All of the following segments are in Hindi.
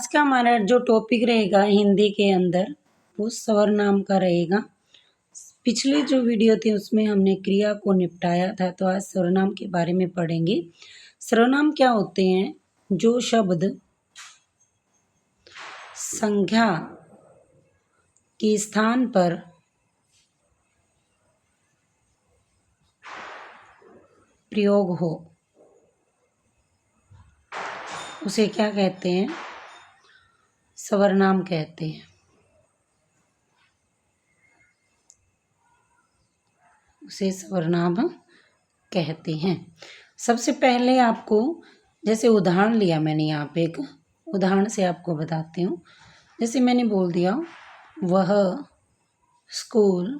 आज का हमारा जो टॉपिक रहेगा हिंदी के अंदर वो सर्वनाम का रहेगा। पिछली जो वीडियो थी उसमें हमने क्रिया को निपटाया था, तो आज सर्वनाम के बारे में पढ़ेंगे। सर्वनाम क्या होते हैं? जो शब्द संज्ञा के स्थान पर प्रयोग हो उसे क्या कहते हैं? सर्वनाम कहते हैं। उसे सर्वनाम कहते हैं। सबसे पहले आपको, जैसे उदाहरण लिया मैंने यहाँ पे, एक उदाहरण से आपको बताती हूँ। जैसे मैंने बोल दिया वह स्कूल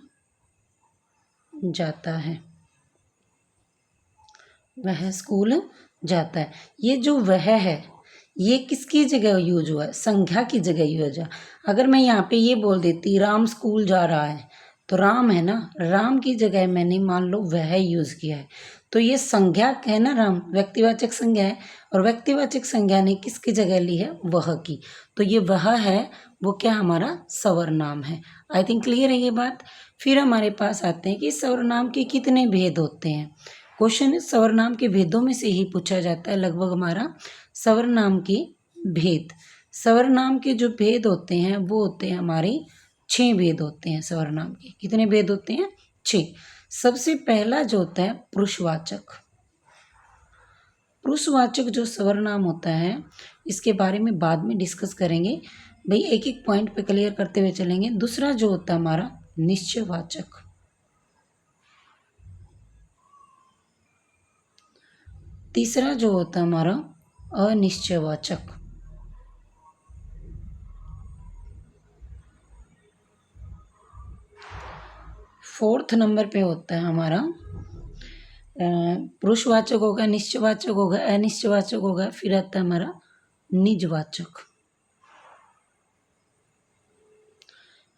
जाता है। वह स्कूल जाता है। ये जो वह है ये किसकी जगह यूज हुआ है? संज्ञा की जगह यूज हुआ। अगर मैं यहाँ पे ये बोल देती राम स्कूल जा रहा है, तो राम है ना, राम की जगह मैंने मान लो वह यूज किया है, तो ये संज्ञा है ना, राम व्यक्तिवाचक संज्ञा है, और व्यक्तिवाचक संज्ञा ने किसकी जगह ली है? वह की। तो ये वह है वो क्या हमारा सर्वनाम है। आई थिंक क्लियर है ये बात। फिर हमारे पास आते हैं कि सर्वनाम के कितने भेद होते हैं। क्वेश्चन सर्वनाम के भेदों में से ही पूछा जाता है लगभग हमारा। सर्वनाम के भेद, सर्वनाम के जो भेद होते हैं वो होते हैं हमारे 6 भेद होते हैं सर्वनाम के। कितने भेद होते हैं? 6। सबसे पहला जो होता है पुरुषवाचक। पुरुषवाचक जो सर्वनाम होता है इसके बारे में बाद में डिस्कस करेंगे भाई, एक एक पॉइंट पे क्लियर करते हुए चलेंगे। दूसरा जो होता है हमारा निश्चयवाचक। तीसरा जो होता है हमारा अनिश्चयवाचक। फोर्थ नंबर पे होता है हमारा पुरुषवाचक होगा, निश्चयवाचक होगा, अनिश्चयवाचक होगा, फिर आता है हमारा निजवाचक,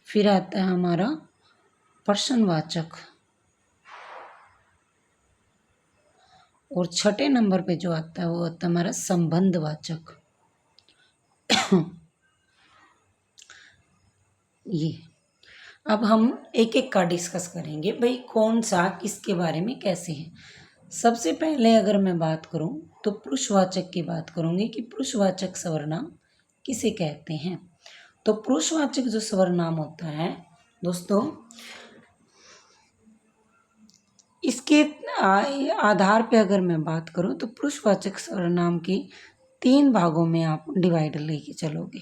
फिर आता है हमारा प्रश्नवाचक, और छठे नंबर पे जो आता है वो होता है हमारा संबंधवाचक। ये अब हम एक एक का डिस्कस करेंगे भाई, कौन सा किसके बारे में कैसे है। सबसे पहले अगर मैं बात करूं तो पुरुषवाचक की बात करूंगी कि पुरुषवाचक सर्वनाम किसे कहते हैं। तो पुरुषवाचक जो सर्वनाम होता है दोस्तों, इसके आधार पे अगर मैं बात करूं तो पुरुषवाचक सर्वनाम के 3 भागों में आप डिवाइड लेके चलोगे।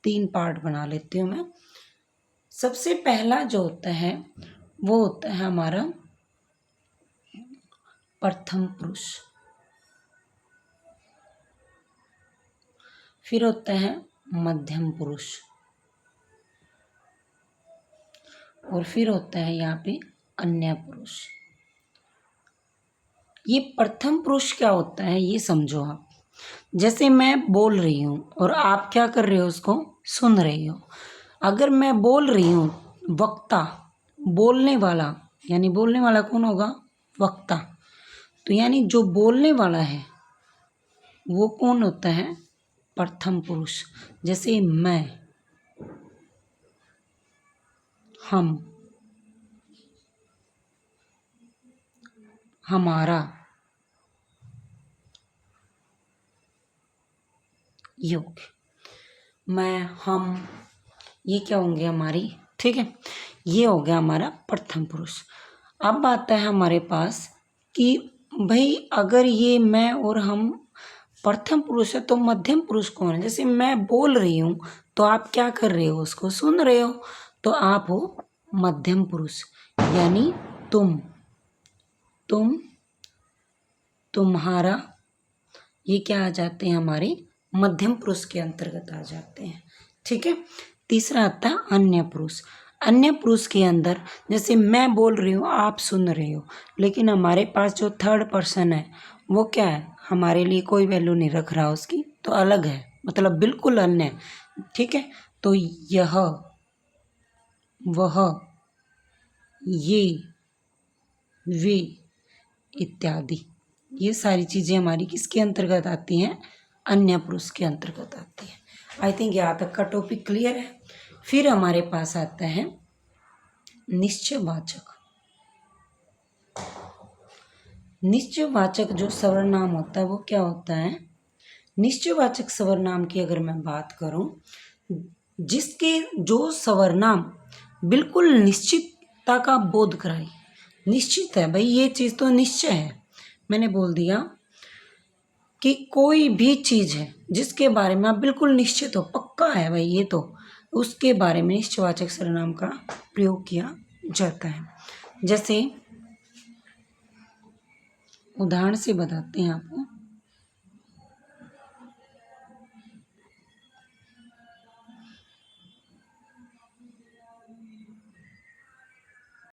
3 पार्ट बना लेती हूँ मैं। सबसे पहला जो होता है वो होता है हमारा प्रथम पुरुष, फिर होता है मध्यम पुरुष, और फिर होता है यहाँ पे अन्य पुरुष। ये प्रथम पुरुष क्या होता है ये समझो आप। जैसे मैं बोल रही हूँ और आप क्या कर रहे हो? उसको सुन रहे हो। अगर मैं बोल रही हूँ, वक्ता, बोलने वाला, यानी बोलने वाला कौन होगा? वक्ता। तो यानी जो बोलने वाला है वो कौन होता है? प्रथम पुरुष। जैसे मैं, हम, हमारा, योग, मैं, हम, ये क्या होंगे हमारी? ठीक है, ये हो गया हमारा प्रथम पुरुष। अब आता है हमारे पास कि भाई अगर ये मैं और हम प्रथम पुरुष है तो मध्यम पुरुष कौन है? जैसे मैं बोल रही हूँ तो आप क्या कर रहे हो? उसको सुन रहे हो, तो आप हो मध्यम पुरुष। यानी तुम, तुम्हारा, ये क्या आ जाते हैं? हमारे मध्यम पुरुष के अंतर्गत आ जाते हैं। ठीक है। तीसरा आता है अन्य पुरुष। अन्य पुरुष के अंदर जैसे मैं बोल रही हूँ, आप सुन रहे हो, लेकिन हमारे पास जो थर्ड पर्सन है वो क्या है? हमारे लिए कोई वैल्यू नहीं रख रहा उसकी, तो अलग है, मतलब बिल्कुल अन्य। ठीक है। तो यह, वह, ये, वे इत्यादि, ये सारी चीज़ें हमारी किसके अंतर्गत आती हैं? अन्य पुरुष के अंतर्गत आती हैं। आई थिंक यहाँ तक का टॉपिक क्लियर है। फिर हमारे पास आता है निश्चयवाचक। निश्चयवाचक जो सर्वनाम होता है वो क्या होता है? निश्चयवाचक सर्वनाम की अगर मैं बात करूं, जिसके जो सर्वनाम बिल्कुल निश्चितता का बोध कराए। निश्चित है भाई, ये चीज़ तो निश्चय है। मैंने बोल दिया कि कोई भी चीज़ है जिसके बारे में आप बिल्कुल निश्चित हो, पक्का है भाई ये तो, उसके बारे में निश्चयवाचक सर्वनाम का प्रयोग किया जाता है। जैसे उदाहरण से बताते हैं आपको।